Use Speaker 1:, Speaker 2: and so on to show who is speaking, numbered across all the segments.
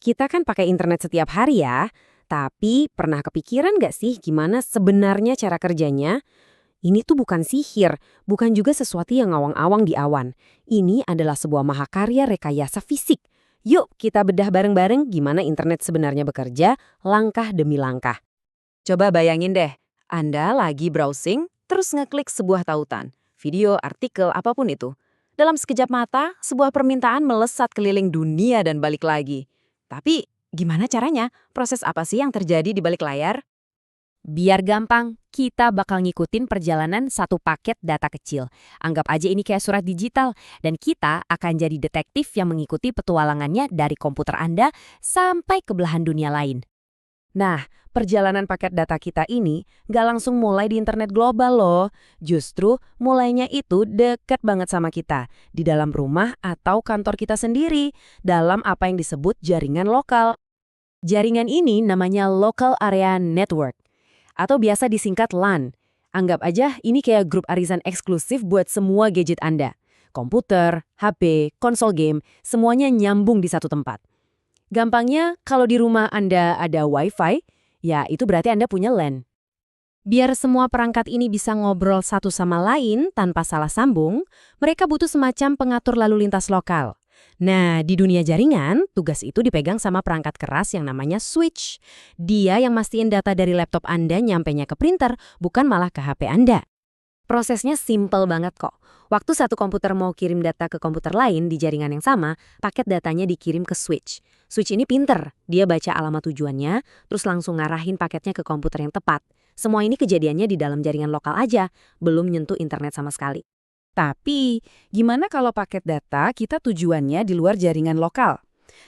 Speaker 1: Kita kan pakai internet setiap hari ya, tapi pernah kepikiran nggak sih gimana sebenarnya cara kerjanya? Ini tuh bukan sihir, bukan juga sesuatu yang ngawang-awang di awan. Ini adalah sebuah mahakarya rekayasa fisik. Yuk kita bedah bareng-bareng gimana internet sebenarnya bekerja, langkah demi langkah.
Speaker 2: Coba bayangin deh, Anda lagi browsing, terus ngeklik sebuah tautan, video, artikel, apapun itu. Dalam sekejap mata, sebuah permintaan melesat keliling dunia dan balik lagi. Tapi, gimana caranya? Proses apa sih yang terjadi di balik layar?
Speaker 3: Biar gampang, kita bakal ngikutin perjalanan satu paket data kecil. Anggap aja ini kayak surat digital, dan kita akan jadi detektif yang mengikuti petualangannya dari komputer Anda sampai ke belahan dunia lain.
Speaker 1: Nah, perjalanan paket data kita ini nggak langsung mulai di internet global loh. Justru mulainya itu deket banget sama kita, di dalam rumah atau kantor kita sendiri, dalam apa yang disebut jaringan lokal. Jaringan ini namanya Local Area Network, atau biasa disingkat LAN. Anggap aja ini kayak grup arisan eksklusif buat semua gadget Anda. Komputer, HP, konsol game, semuanya nyambung di satu tempat. Gampangnya, kalau di rumah Anda ada Wi-Fi, ya itu berarti Anda punya LAN. Biar semua perangkat ini bisa ngobrol satu sama lain tanpa salah sambung, mereka butuh semacam pengatur lalu lintas lokal. Nah, di dunia jaringan, tugas itu dipegang sama perangkat keras yang namanya switch. Dia yang mastiin data dari laptop Anda nyampenya ke printer, bukan malah ke HP Anda. Prosesnya simple banget kok. Waktu satu komputer mau kirim data ke komputer lain di jaringan yang sama, paket datanya dikirim ke switch. Switch ini pinter, dia baca alamat tujuannya, terus langsung ngarahin paketnya ke komputer yang tepat. Semua ini kejadiannya di dalam jaringan lokal aja, belum nyentuh internet sama sekali.
Speaker 2: Tapi, gimana kalau paket data kita tujuannya di luar jaringan lokal?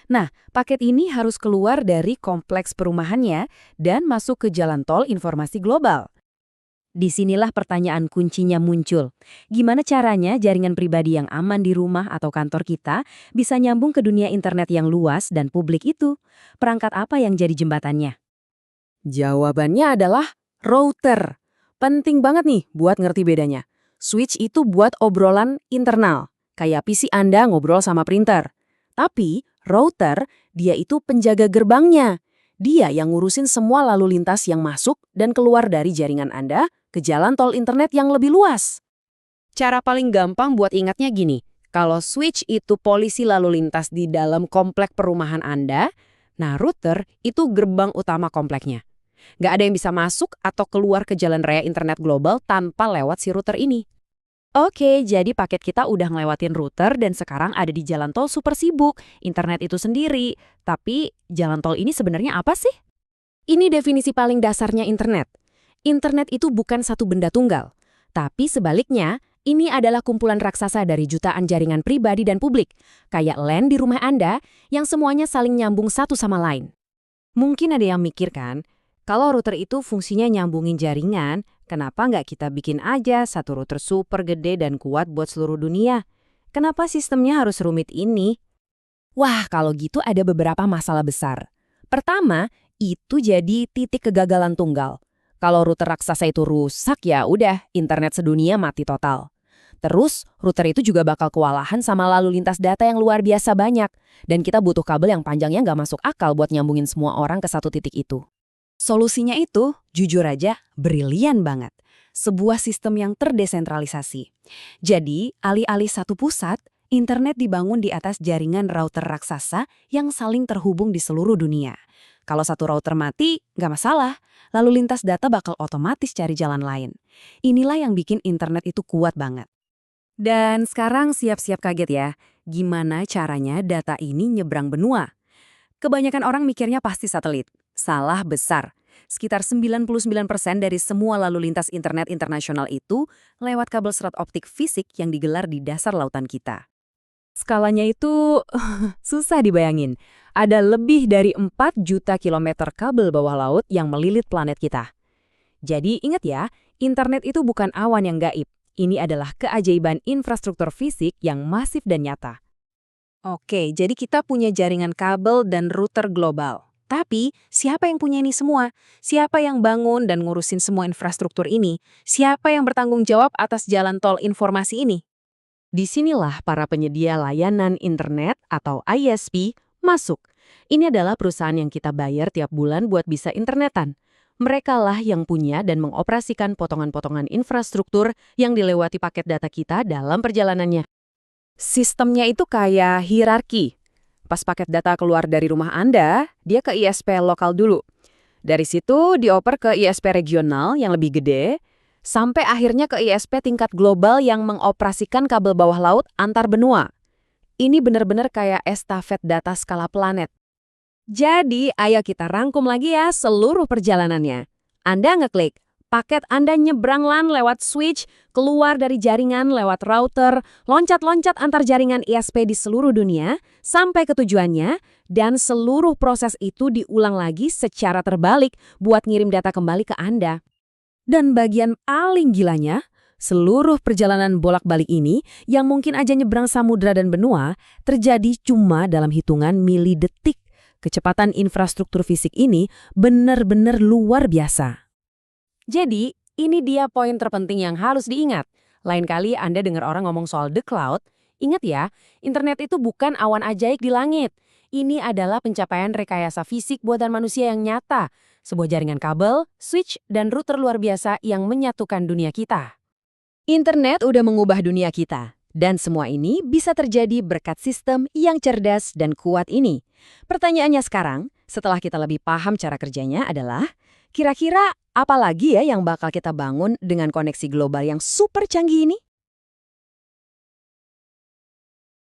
Speaker 2: Nah, paket ini harus keluar dari kompleks perumahannya dan masuk ke jalan tol informasi global.
Speaker 3: Disinilah pertanyaan kuncinya muncul. Gimana caranya jaringan pribadi yang aman di rumah atau kantor kita bisa nyambung ke dunia internet yang luas dan publik itu? Perangkat apa yang jadi jembatannya?
Speaker 1: Jawabannya adalah router. Penting banget nih buat ngerti bedanya. Switch itu buat obrolan internal, kayak PC Anda ngobrol sama printer. Tapi router, dia itu penjaga gerbangnya. Dia yang ngurusin semua lalu lintas yang masuk dan keluar dari jaringan Anda ke jalan tol internet yang lebih luas. Cara paling gampang buat ingatnya gini, kalau switch itu polisi lalu lintas di dalam komplek perumahan Anda, nah router itu gerbang utama kompleknya. Nggak ada yang bisa masuk atau keluar ke jalan raya internet global tanpa lewat si router ini. Oke, jadi paket kita udah ngelewatin router dan sekarang ada di jalan tol super sibuk, internet itu sendiri. Tapi jalan tol ini sebenarnya apa sih? Ini definisi paling dasarnya internet. Internet itu bukan satu benda tunggal. Tapi sebaliknya, ini adalah kumpulan raksasa dari jutaan jaringan pribadi dan publik, kayak LAN di rumah Anda yang semuanya saling nyambung satu sama lain. Mungkin ada yang mikir kan, kalau router itu fungsinya nyambungin jaringan, kenapa nggak kita bikin aja satu router super gede dan kuat buat seluruh dunia? Kenapa sistemnya harus rumit ini? Wah, kalau gitu ada beberapa masalah besar. Pertama, itu jadi titik kegagalan tunggal. Kalau router raksasa itu rusak ya udah, internet sedunia mati total. Terus, router itu juga bakal kewalahan sama lalu lintas data yang luar biasa banyak. Dan kita butuh kabel yang panjangnya nggak masuk akal buat nyambungin semua orang ke satu titik itu. Solusinya itu, jujur aja, brilian banget. Sebuah sistem yang terdesentralisasi. Jadi, alih-alih satu pusat, internet dibangun di atas jaringan router raksasa yang saling terhubung di seluruh dunia. Kalau satu router mati, nggak masalah. Lalu lintas data bakal otomatis cari jalan lain. Inilah yang bikin internet itu kuat banget. Dan sekarang siap-siap kaget ya, gimana caranya data ini nyebrang benua? Kebanyakan orang mikirnya pasti satelit. Salah besar. Sekitar 99% dari semua lalu lintas internet internasional itu lewat kabel serat optik fisik yang digelar di dasar lautan kita. Skalanya itu susah dibayangin. Ada lebih dari 4 juta kilometer kabel bawah laut yang melilit planet kita. Jadi ingat ya, internet itu bukan awan yang gaib. Ini adalah keajaiban infrastruktur fisik yang masif dan nyata. Oke, jadi kita punya jaringan kabel dan router global. Tapi, siapa yang punya ini semua? Siapa yang bangun dan ngurusin semua infrastruktur ini? Siapa yang bertanggung jawab atas jalan tol informasi ini? Disinilah para penyedia layanan internet atau ISP masuk. Ini adalah perusahaan yang kita bayar tiap bulan buat bisa internetan. Merekalah yang punya dan mengoperasikan potongan-potongan infrastruktur yang dilewati paket data kita dalam perjalanannya.
Speaker 2: Sistemnya itu kayak hierarki. Pas paket data keluar dari rumah Anda, dia ke ISP lokal dulu. Dari situ dioper ke ISP regional yang lebih gede, sampai akhirnya ke ISP tingkat global yang mengoperasikan kabel bawah laut antar benua. Ini benar-benar kayak estafet data skala planet. Jadi, ayo kita rangkum lagi ya seluruh perjalanannya. Anda ngeklik, paket Anda nyebrang LAN lewat switch, keluar dari jaringan lewat router, loncat-loncat antar jaringan ISP di seluruh dunia, sampai ke tujuannya, dan seluruh proses itu diulang lagi secara terbalik buat ngirim data kembali ke Anda. Dan bagian paling gilanya, seluruh perjalanan bolak-balik ini yang mungkin aja nyebrang samudra dan benua, terjadi cuma dalam hitungan milidetik. Kecepatan infrastruktur fisik ini benar-benar luar biasa. Jadi, ini dia poin terpenting yang harus diingat. Lain kali Anda dengar orang ngomong soal the cloud, ingat ya, internet itu bukan awan ajaib di langit. Ini adalah pencapaian rekayasa fisik buatan manusia yang nyata. Sebuah jaringan kabel, switch, dan router luar biasa yang menyatukan dunia kita. Internet udah mengubah dunia kita. Dan semua ini bisa terjadi berkat sistem yang cerdas dan kuat ini. Pertanyaannya sekarang, setelah kita lebih paham cara kerjanya adalah, kira-kira apa lagi ya yang bakal kita bangun dengan koneksi global yang super canggih ini?